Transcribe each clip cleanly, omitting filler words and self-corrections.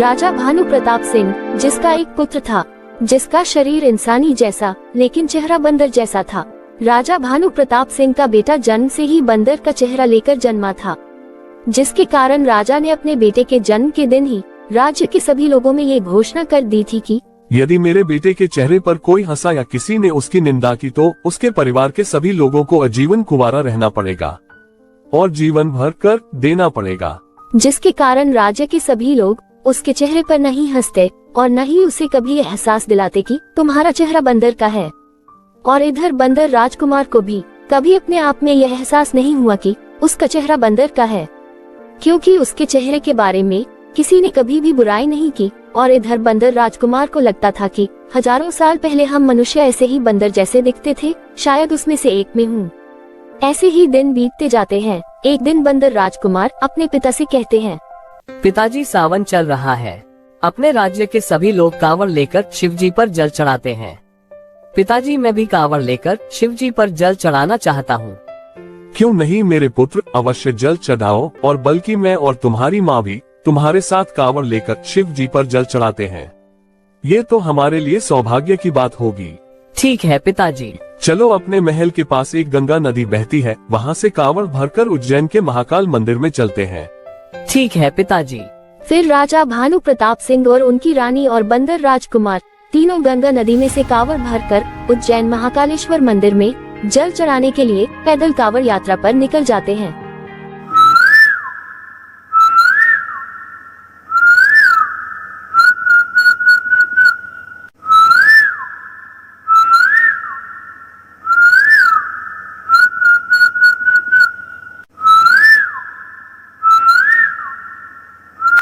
राजा भानु प्रताप सिंह, जिसका एक पुत्र था, जिसका शरीर इंसानी जैसा लेकिन चेहरा बंदर जैसा था। राजा भानु प्रताप सिंह का बेटा जन्म से ही बंदर का चेहरा लेकर जन्मा था, जिसके कारण राजा ने अपने बेटे के जन्म के दिन ही राज्य के सभी लोगों में ये घोषणा कर दी थी कि यदि मेरे बेटे के चेहरे पर कोई हंसा या किसी ने उसकी निंदा की तो उसके परिवार के सभी लोगों को आजीवन कुंवारा रहना पड़ेगा और जीवन भर कर देना पड़ेगा। जिसके कारण राज्य के सभी लोग उसके चेहरे पर नहीं हंसते और न ही उसे कभी एहसास दिलाते कि तुम्हारा चेहरा बंदर का है। और इधर बंदर राजकुमार को भी कभी अपने आप में यह एहसास नहीं हुआ कि उसका चेहरा बंदर का है, क्योंकि उसके चेहरे के बारे में किसी ने कभी भी बुराई नहीं की। और इधर बंदर राजकुमार को लगता था कि हजारों साल पहले हम मनुष्य ऐसे ही बंदर जैसे दिखते थे, शायद उसमें से एक में हूँ। ऐसे ही दिन बीतते जाते हैं। एक दिन बंदर राजकुमार अपने पिता से कहते हैं, पिताजी, सावन चल रहा है, अपने राज्य के सभी लोग कांवड़ लेकर शिवजी पर जल चढ़ाते हैं। पिताजी, मैं भी कांवड़ लेकर शिवजी पर जल चढ़ाना चाहता हूँ। क्यों नहीं मेरे पुत्र, अवश्य जल चढ़ाओ, और बल्कि मैं और तुम्हारी माँ भी तुम्हारे साथ कांवड़ लेकर शिव जी पर जल चढ़ाते हैं। ये तो हमारे लिए सौभाग्य की बात होगी। ठीक है पिताजी। चलो, अपने महल के पास एक गंगा नदी बहती है, वहाँ से कांवड़ भरकर उज्जैन के महाकाल मंदिर में चलते हैं। ठीक है पिताजी। फिर राजा भानु प्रताप सिंह और उनकी रानी और बंदर राजकुमार तीनों गंगा नदी में से कांवड़ भरकर उज्जैन महाकालेश्वर मंदिर में जल चढ़ाने के लिए पैदल कांवड़ यात्रा पर निकल जाते हैं।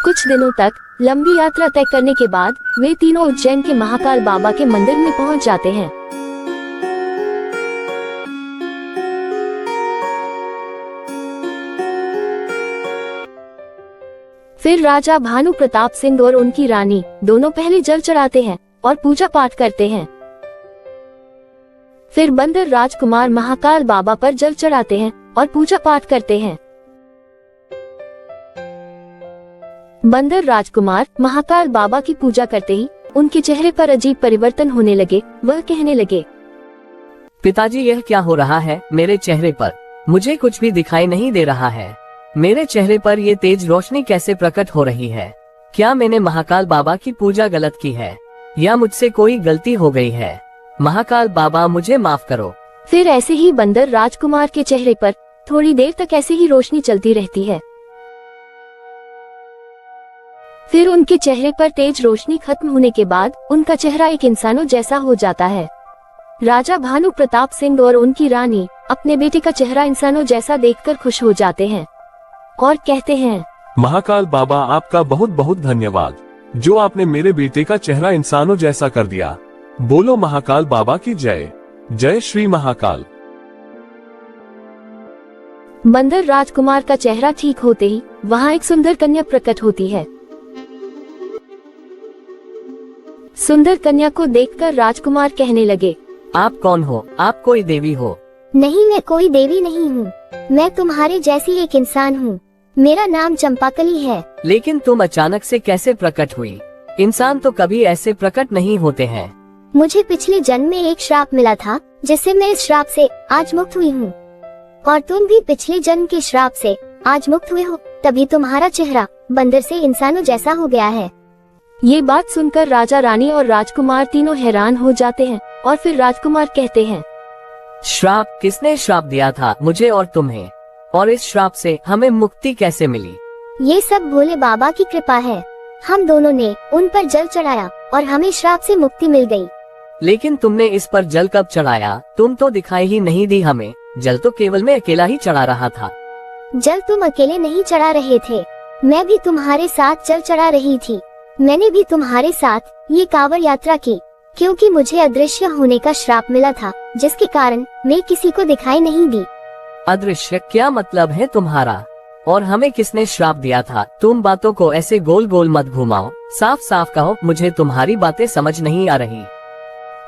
कुछ दिनों तक लंबी यात्रा तय करने के बाद वे तीनों उज्जैन के महाकाल बाबा के मंदिर में पहुंच जाते हैं। फिर राजा भानु प्रताप सिंह और उनकी रानी दोनों पहले जल चढ़ाते हैं और पूजा पाठ करते हैं। फिर बंदर राजकुमार महाकाल बाबा पर जल चढ़ाते हैं और पूजा पाठ करते हैं। बंदर राजकुमार महाकाल बाबा की पूजा करते ही उनके चेहरे पर अजीब परिवर्तन होने लगे। वह कहने लगे, पिताजी, यह क्या हो रहा है? मेरे चेहरे पर मुझे कुछ भी दिखाई नहीं दे रहा है। मेरे चेहरे पर ये तेज रोशनी कैसे प्रकट हो रही है? क्या मैंने महाकाल बाबा की पूजा गलत की है या मुझसे कोई गलती हो गई है? महाकाल बाबा, मुझे माफ करो। फिर ऐसे ही बंदर राजकुमार के चेहरे पर थोड़ी देर तक ऐसे ही रोशनी चलती रहती है। फिर उनके चेहरे पर तेज रोशनी खत्म होने के बाद उनका चेहरा एक इंसानों जैसा हो जाता है। राजा भानु प्रताप सिंह और उनकी रानी अपने बेटे का चेहरा इंसानों जैसा देखकर खुश हो जाते हैं और कहते हैं, महाकाल बाबा, आपका बहुत बहुत धन्यवाद, जो आपने मेरे बेटे का चेहरा इंसानों जैसा कर दिया। बोलो महाकाल बाबा की जय। जय श्री महाकाल। बंदर राजकुमार का चेहरा ठीक होते ही वहाँ एक सुंदर कन्या प्रकट होती है। सुंदर कन्या को देखकर राजकुमार कहने लगे, आप कौन हो? आप कोई देवी हो? नहीं, मैं कोई देवी नहीं हूँ। मैं तुम्हारे जैसी एक इंसान हूँ। मेरा नाम चंपाकली है। लेकिन तुम अचानक से कैसे प्रकट हुई? इंसान तो कभी ऐसे प्रकट नहीं होते हैं। मुझे पिछले जन्म में एक श्राप मिला था, जिससे मैं इस श्राप से आज मुक्त हुई हूँ। और तुम भी पिछले जन्म के श्राप से आज मुक्त हुए हो, तभी तुम्हारा चेहरा बंदर से इंसानों जैसा हो गया है। ये बात सुनकर राजा, रानी और राजकुमार तीनों हैरान हो जाते हैं। और फिर राजकुमार कहते हैं, श्राप? किसने श्राप दिया था मुझे और तुम्हें? और इस श्राप से हमें मुक्ति कैसे मिली? ये सब भोले बाबा की कृपा है। हम दोनों ने उन पर जल चढ़ाया और हमें श्राप से मुक्ति मिल गई। लेकिन तुमने इस पर जल कब चढ़ाया? तुम तो दिखाई ही नहीं दी हमें। जल तो केवल मैं अकेला ही चढ़ा रहा था। जल तुम अकेले नहीं चढ़ा रहे थे, मैं भी तुम्हारे साथ जल चढ़ा रही थी। मैंने भी तुम्हारे साथ ये कांवड़ यात्रा की, क्योंकि मुझे अदृश्य होने का श्राप मिला था, जिसके कारण मैं किसी को दिखाई नहीं दी। अदृश्य? क्या मतलब है तुम्हारा? और हमें किसने श्राप दिया था? तुम बातों को ऐसे गोल गोल मत घुमाओ, साफ साफ कहो, मुझे तुम्हारी बातें समझ नहीं आ रही।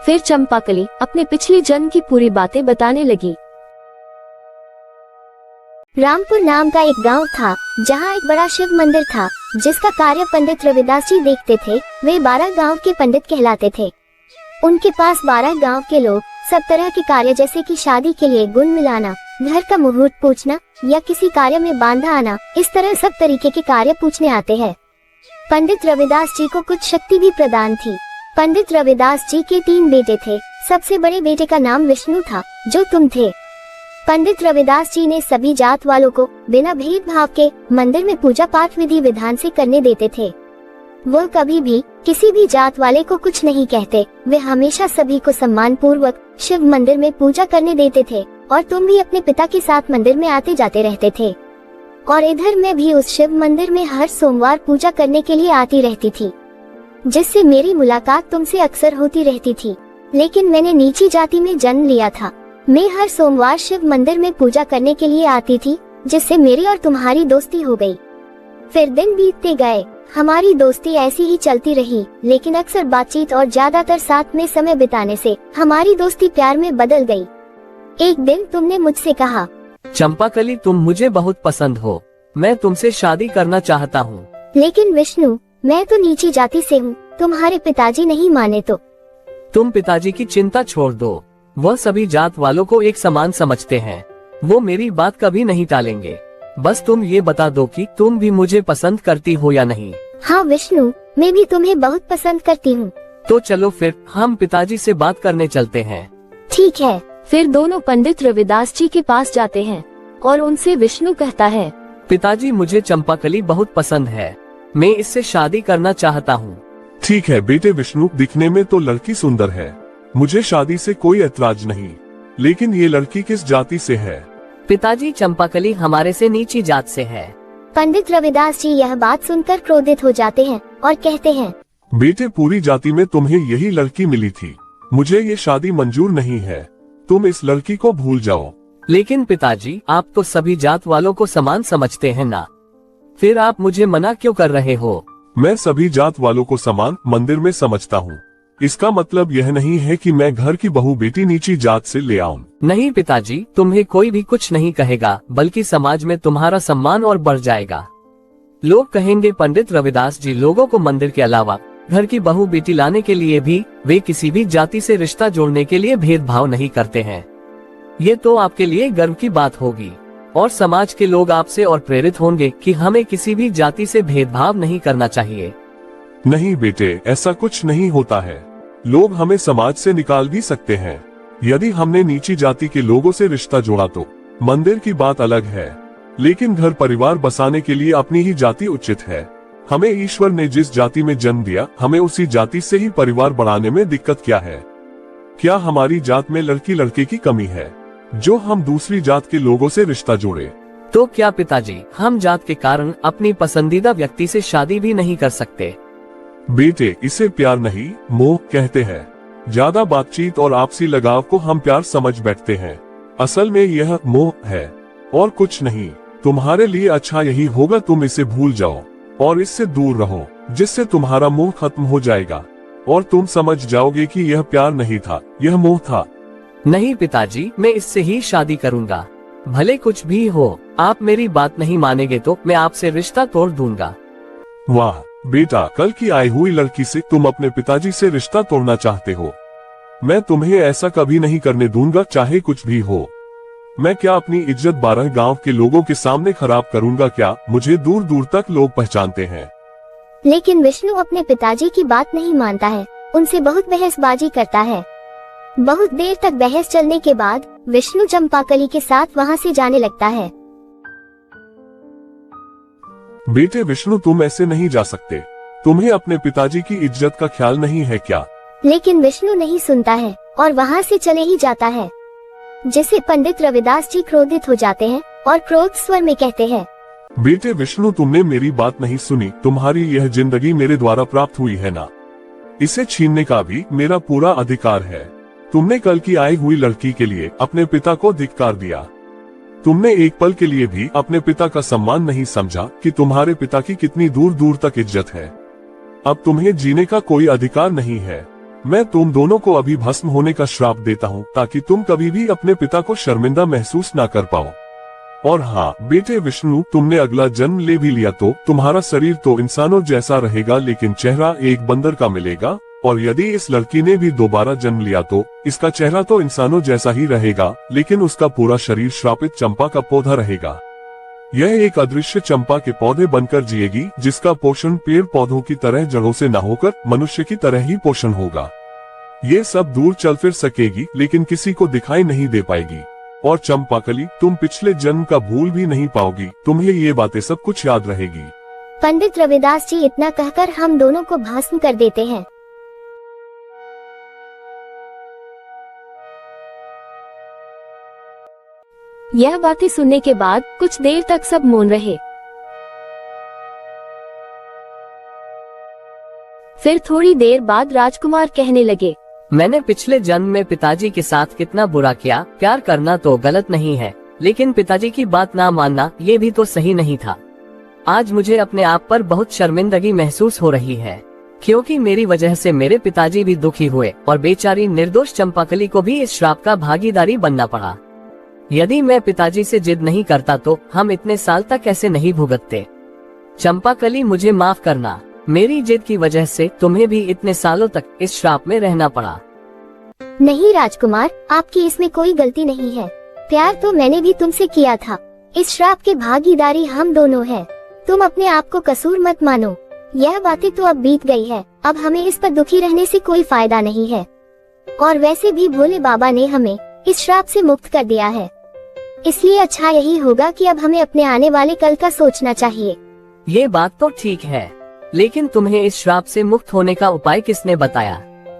फिर चंपाकली अपने पिछले जन्म की पूरी बातें बताने लगी। रामपुर नाम का एक गांव था जहां एक बड़ा शिव मंदिर था जिसका कार्य पंडित रविदास जी देखते थे। वे 12 गांव के पंडित कहलाते थे। उनके पास 12 गांव के लोग सब तरह के कार्य जैसे कि शादी के लिए गुण मिलाना, घर का मुहूर्त पूछना या किसी कार्य में बांधा आना, इस तरह सब तरीके के कार्य पूछने आते हैं। पंडित रविदास जी को कुछ शक्ति भी प्रदान थी। पंडित रविदास जी के 3 बेटे थे। सबसे बड़े बेटे का नाम विष्णु था जो तुम थे। पंडित रविदास जी ने सभी जात वालों को बिना भेदभाव के मंदिर में पूजा पाठ विधि विधान से करने देते थे। वो कभी भी किसी भी जात वाले को कुछ नहीं कहते। वे हमेशा सभी को सम्मान पूर्वक शिव मंदिर में पूजा करने देते थे और तुम भी अपने पिता के साथ मंदिर में आते जाते रहते थे। और इधर मैं भी उस शिव मंदिर में हर सोमवार पूजा करने के लिए आती रहती थी, जिससे मेरी मुलाकात तुमसे अक्सर होती रहती थी। लेकिन मैंने नीची जाति में जन्म लिया था। मैं हर सोमवार शिव मंदिर में पूजा करने के लिए आती थी, जिससे मेरी और तुम्हारी दोस्ती हो गई। फिर दिन बीतते गए, हमारी दोस्ती ऐसी ही चलती रही, लेकिन अक्सर बातचीत और ज्यादातर साथ में समय बिताने से हमारी दोस्ती प्यार में बदल गई। एक दिन तुमने मुझसे कहा, चंपाकली तुम मुझे बहुत पसंद हो, मैं तुमसे शादी करना चाहता हूँ। लेकिन विष्णु, मैं तो नीची जाति से हूँ, तुम्हारे पिताजी नहीं माने तो? तुम पिताजी की चिंता छोड़ दो, वह सभी जात वालों को एक समान समझते हैं। वो मेरी बात कभी नहीं टालेंगे। बस तुम ये बता दो कि तुम भी मुझे पसंद करती हो या नहीं। हाँ विष्णु, मैं भी तुम्हें बहुत पसंद करती हूँ। तो चलो फिर हम पिताजी से बात करने चलते हैं। ठीक है। फिर दोनों पंडित रविदास जी के पास जाते हैं और उनसे विष्णु कहता है, पिताजी मुझे चंपाकली बहुत पसंद है, मैं इससे शादी करना चाहता हूँ। ठीक है बेटे विष्णु, दिखने में तो लड़की सुंदर है, मुझे शादी से कोई ऐतराज नहीं, लेकिन ये लड़की किस जाति से है? पिताजी चंपाकली हमारे से नीची जात से है। पंडित रविदास जी यह बात सुनकर क्रोधित हो जाते हैं और कहते हैं, बेटे पूरी जाति में तुम्हें यही लड़की मिली थी, मुझे ये शादी मंजूर नहीं है, तुम इस लड़की को भूल जाओ। लेकिन पिताजी आप तो सभी जात वालों को समान समझते हैं ना, फिर आप मुझे मना क्यों कर रहे हो? मैं सभी जात वालों को समान मंदिर में समझता हूँ। इसका मतलब यह नहीं है कि मैं घर की बहू बेटी नीची जात से ले आऊं। नहीं पिताजी, तुम्हें कोई भी कुछ नहीं कहेगा, बल्कि समाज में तुम्हारा सम्मान और बढ़ जाएगा। लोग कहेंगे पंडित रविदास जी लोगों को मंदिर के अलावा घर की बहू बेटी लाने के लिए भी वे किसी भी जाति से रिश्ता जोड़ने के लिए भेदभाव नहीं करते हैं। ये तो आपके लिए गर्व की बात होगी और समाज के लोग आपसे और प्रेरित होंगे कि हमें किसी भी जाति से भेदभाव नहीं करना चाहिए। नहीं बेटे, ऐसा कुछ नहीं होता है। लोग हमें समाज से निकाल भी सकते हैं। यदि हमने नीची जाति के लोगों से रिश्ता जोड़ा तो मंदिर की बात अलग है, लेकिन घर परिवार बसाने के लिए अपनी ही जाति उचित है। हमें ईश्वर ने जिस जाति में जन्म दिया, हमें उसी जाति से ही परिवार बढ़ाने में दिक्कत क्या है? क्या हमारी जात में लड़की लड़के की कमी है जो हम दूसरी जात के लोगों से रिश्ता जोड़े? तो क्या पिताजी हम जात के कारण अपनी पसंदीदा व्यक्ति से शादी भी नहीं कर सकते? बेटे, इसे प्यार नहीं मोह कहते हैं। ज्यादा बातचीत और आपसी लगाव को हम प्यार समझ बैठते हैं, असल में यह मोह है और कुछ नहीं। तुम्हारे लिए अच्छा यही होगा तुम इसे भूल जाओ और इससे दूर रहो, जिससे तुम्हारा मोह खत्म हो जाएगा और तुम समझ जाओगे कि यह प्यार नहीं था, यह मोह था। नहीं पिताजी, मैं इससे ही शादी करूंगा, भले कुछ भी हो। आप मेरी बात नहीं मानेंगे तो मैं आपसे रिश्ता तोड़ दूंगा। वाह बेटा, कल की आई हुई लड़की से तुम अपने पिताजी से रिश्ता तोड़ना चाहते हो? मैं तुम्हें ऐसा कभी नहीं करने दूंगा, चाहे कुछ भी हो। मैं क्या अपनी इज्जत 12 गांव के लोगों के सामने खराब करूंगा क्या? मुझे दूर दूर तक लोग पहचानते हैं। लेकिन विष्णु अपने पिताजी की बात नहीं मानता है, उनसे बहुत बहसबाजी करता है। बहुत देर तक बहस चलने के बाद विष्णु चंपाकली के साथ वहाँ से जाने लगता है। बेटे विष्णु, तुम ऐसे नहीं जा सकते, तुम्हें अपने पिताजी की इज्जत का ख्याल नहीं है क्या? लेकिन विष्णु नहीं सुनता है और वहाँ से चले ही जाता है, जिससे पंडित रविदास जी क्रोधित हो जाते हैं और क्रोध स्वर में कहते हैं, बेटे विष्णु, तुमने मेरी बात नहीं सुनी। तुम्हारी यह जिंदगी मेरे द्वारा प्राप्त हुई है ना, इसे छीनने का भी मेरा पूरा अधिकार है। तुमने कल की आई हुई लड़की के लिए अपने पिता को धिक्कार दिया। तुमने एक पल के लिए भी अपने पिता का सम्मान नहीं समझा कि तुम्हारे पिता की कितनी दूर दूर तक इज्जत है। अब तुम्हें जीने का कोई अधिकार नहीं है। मैं तुम दोनों को अभी भस्म होने का श्राप देता हूँ ताकि तुम कभी भी अपने पिता को शर्मिंदा महसूस ना कर पाओ और हाँ बेटे विष्णु, तुमने अगला जन्म ले भी लिया तो तुम्हारा शरीर तो इंसानों जैसा रहेगा, लेकिन चेहरा एक बंदर का मिलेगा। और यदि इस लड़की ने भी दोबारा जन्म लिया तो इसका चेहरा तो इंसानों जैसा ही रहेगा, लेकिन उसका पूरा शरीर श्रापित चंपा का पौधा रहेगा। यह एक अदृश्य चंपा के पौधे बनकर जिएगी, जिसका पोषण पेड़ पौधों की तरह जड़ों से न होकर मनुष्य की तरह ही पोषण होगा। ये सब दूर चल फिर सकेगी, लेकिन किसी को दिखाई नहीं दे पाएगी। और चंपाकली, तुम पिछले जन्म का भूल भी नहीं पाओगी, तुम्हें ये बातें सब कुछ याद रहेगी। पंडित रविदास जी इतना कहकर हम दोनों को भस्म कर देते हैं। यह बातें सुनने के बाद कुछ देर तक सब मौन रहे। फिर थोड़ी देर बाद राजकुमार कहने लगे, मैंने पिछले जन्म में पिताजी के साथ कितना बुरा किया। प्यार करना तो गलत नहीं है, लेकिन पिताजी की बात ना मानना ये भी तो सही नहीं था। आज मुझे अपने आप पर बहुत शर्मिंदगी महसूस हो रही है, क्योंकि मेरी वजह से मेरे पिताजी भी दुखी हुए और बेचारी निर्दोष चंपाकली को भी इस श्राप का भागीदारी बनना पड़ा। यदि मैं पिताजी से जिद नहीं करता तो हम इतने साल तक ऐसे नहीं भुगतते। चंपाकली, मुझे माफ करना। मेरी जिद की वजह से तुम्हें भी इतने सालों तक इस श्राप में रहना पड़ा। नहीं राजकुमार, आपकी इसमें कोई गलती नहीं है। प्यार तो मैंने भी तुमसे किया था। इस श्राप के भागीदारी हम दोनों हैं। तुम अपने आप को कसूर मत मानो। यह बातें तो अब बीत गई है। अब हमें इस पर दुखी रहने से कोई फायदा नहीं है। और वैसे भी भोले बाबा ने हमें इस श्राप से मुक्त कर दिया है, इसलिए अच्छा यही होगा कि अब हमें अपने आने वाले कल का सोचना चाहिए। ये बात तो ठीक है, लेकिन तुम्हें इस श्राप से मुक्त होने का उपाय किसने बताया?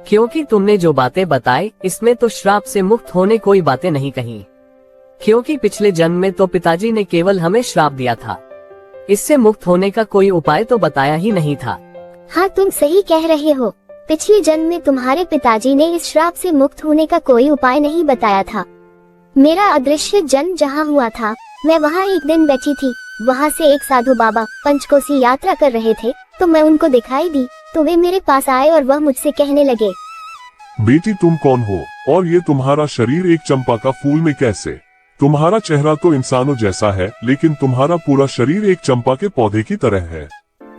क्योंकि तुमने जो बातें बताई इसमें तो श्राप से मुक्त होने कोई बातें नहीं कही। क्योंकि पिछले जन्म में तो पिताजी ने केवल हमें श्राप दिया था, इससे मुक्त होने का कोई उपाय तो बताया ही नहीं था। हाँ, तुम सही कह रहे हो। पिछले जन्म में तुम्हारे पिताजी ने इस श्राप से मुक्त होने का कोई उपाय नहीं बताया था। मेरा अदृश्य जन्म जहाँ हुआ था, मैं वहाँ एक दिन बैठी थी। वहाँ से एक साधु बाबा पंचकोसी यात्रा कर रहे थे, तो मैं उनको दिखाई दी, तो वे मेरे पास आए और वह मुझसे कहने लगे, बेटी तुम कौन हो और ये तुम्हारा शरीर एक चंपा का फूल में कैसे? तुम्हारा चेहरा तो इंसानों जैसा है, लेकिन तुम्हारा पूरा शरीर एक चंपा के पौधे की तरह है।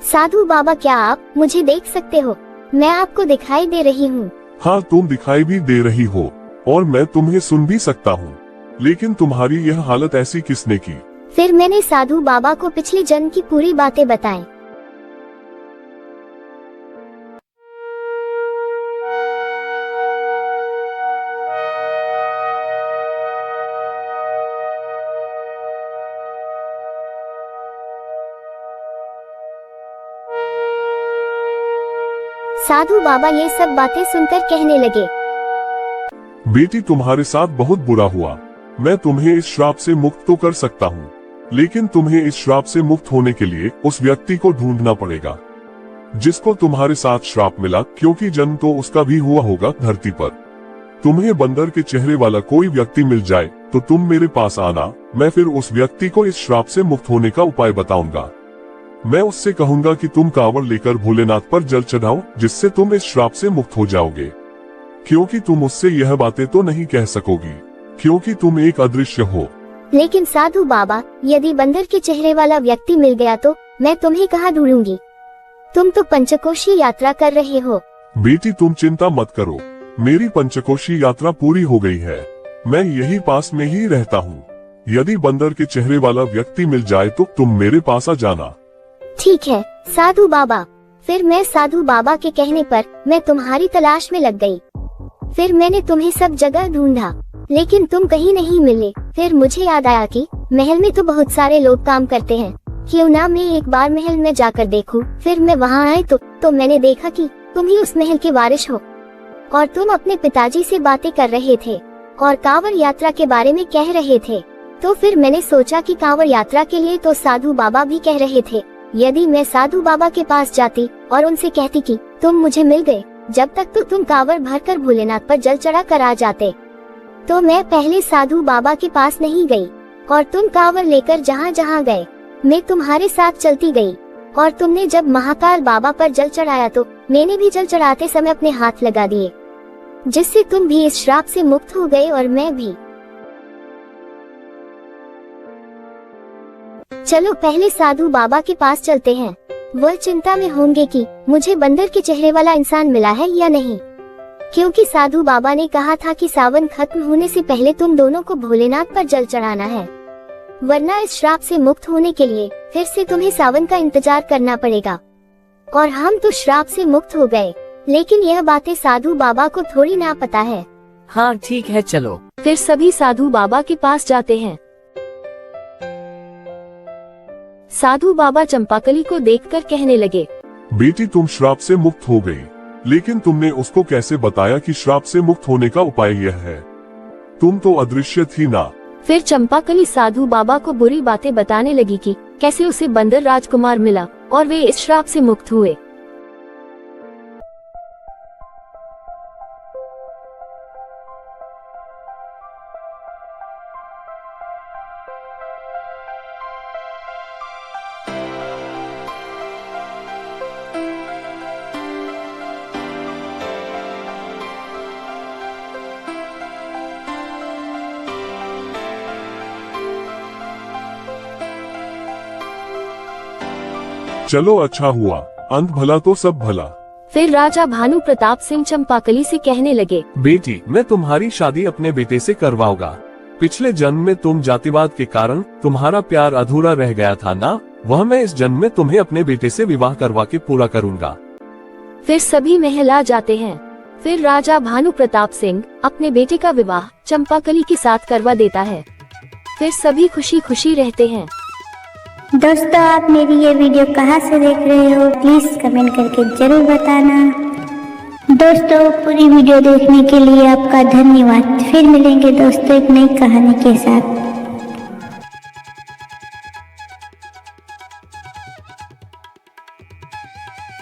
साधु बाबा, क्या आप मुझे देख सकते हो? मैं आपको दिखाई दे रही हूँ। हाँ, तुम दिखाई भी दे रही हो और मैं तुम्हें सुन भी सकता हूँ, लेकिन तुम्हारी यह हालत ऐसी किसने की? फिर मैंने साधु बाबा को पिछले जन्म की पूरी बातें बताई। साधु बाबा ये सब बातें सुनकर कहने लगे, बेटी तुम्हारे साथ बहुत बुरा हुआ। मैं तुम्हें इस श्राप से मुक्त तो कर सकता हूँ, लेकिन तुम्हें इस श्राप से मुक्त होने के लिए उस व्यक्ति को ढूंढना पड़ेगा जिसको तुम्हारे साथ श्राप मिला, क्योंकि जन्म तो उसका भी हुआ होगा धरती पर। तुम्हें बंदर के चेहरे वाला कोई व्यक्ति मिल जाए तो तुम मेरे पास आना। मैं फिर उस व्यक्ति को इस श्राप से मुक्त होने का उपाय बताऊंगा। मैं उससे कहूंगा कि तुम कांवड़ लेकर भोलेनाथ पर जल चढ़ाओ, जिससे तुम इस श्राप से मुक्त हो जाओगे। क्योंकि तुम उससे यह बातें तो नहीं कह सकोगी, क्योंकि तुम एक अदृश्य हो। लेकिन साधु बाबा, यदि बंदर के चेहरे वाला व्यक्ति मिल गया तो मैं तुम्हें कहाँ ढूंढूंगी? तुम तो पंचकोशी यात्रा कर रहे हो। बेटी तुम चिंता मत करो, मेरी पंचकोशी यात्रा पूरी हो गई है। मैं यही पास में ही रहता हूँ। यदि बंदर के चेहरे वाला व्यक्ति मिल जाए तो तुम मेरे पास आ जाना। ठीक है साधु बाबा। फिर मैं साधु बाबा के कहने पर मैं तुम्हारी तलाश में लग गई। फिर मैंने तुम्हें सब जगह ढूंढा, लेकिन तुम कहीं नहीं मिले। फिर मुझे याद आया कि महल में तो बहुत सारे लोग काम करते हैं, क्यों ना मैं एक बार महल में जाकर देखूं। फिर मैं वहां आई तो मैंने देखा कि तुम ही उस महल के वारिस हो और तुम अपने पिताजी से बातें कर रहे थे और कांवड़ यात्रा के बारे में कह रहे थे। तो फिर मैंने सोचा कि कांवड़ यात्रा के लिए तो साधु बाबा भी कह रहे थे। यदि मैं साधु बाबा के पास जाती और उनसे कहती कि तुम मुझे मिल गए, जब तक तो तुम कांवड़ भरकर भोलेनाथ पर जल चढ़ा कर आ जाते। तो मैं पहले साधु बाबा के पास नहीं गई और तुम कांवड़ लेकर जहाँ जहाँ गए मैं तुम्हारे साथ चलती गई। और तुमने जब महाकाल बाबा पर जल चढ़ाया तो मैंने भी जल चढ़ाते समय अपने हाथ लगा दिए, जिससे तुम भी इस श्राप से मुक्त हो गए और मैं भी। चलो पहले साधु बाबा के पास चलते हैं। वह चिंता में होंगे कि मुझे बंदर के चेहरे वाला इंसान मिला है या नहीं, क्योंकि साधु बाबा ने कहा था कि सावन खत्म होने से पहले तुम दोनों को भोलेनाथ पर जल चढ़ाना है, वरना इस श्राप से मुक्त होने के लिए फिर से तुम्हें सावन का इंतजार करना पड़ेगा। और हम तो श्राप से मुक्त हो गए, लेकिन यह बातें साधु बाबा को थोड़ी ना पता है। हाँ ठीक है चलो। फिर सभी साधु बाबा के पास जाते हैं। साधु बाबा चंपाकली को देखकर कहने लगे, बेटी तुम श्राप से मुक्त हो गई, लेकिन तुमने उसको कैसे बताया कि श्राप से मुक्त होने का उपाय यह है? तुम तो अदृश्य थी ना। फिर चंपाकली साधु बाबा को बुरी बातें बताने लगी कि कैसे उसे बंदर राजकुमार मिला और वे इस श्राप से मुक्त हुए। चलो अच्छा हुआ, अंत भला तो सब भला। फिर राजा भानु प्रताप सिंह चंपाकली से कहने लगे, बेटी मैं तुम्हारी शादी अपने बेटे से करवाऊंगा। पिछले जन्म में तुम जातिवाद के कारण तुम्हारा प्यार अधूरा रह गया था ना, वह मैं इस जन्म में तुम्हें अपने बेटे से विवाह करवा के पूरा करूंगा। फिर सभी महल आ जाते हैं। फिर राजा भानु प्रताप सिंह अपने बेटे का विवाह चंपाकली के साथ करवा देता है। फिर सभी खुशी खुशी रहते हैं। दोस्तों आप मेरी ये वीडियो कहाँ से देख रहे हो, प्लीज कमेंट करके जरूर बताना। दोस्तों पूरी वीडियो देखने के लिए आपका धन्यवाद। फिर मिलेंगे दोस्तों एक नई कहानी के साथ।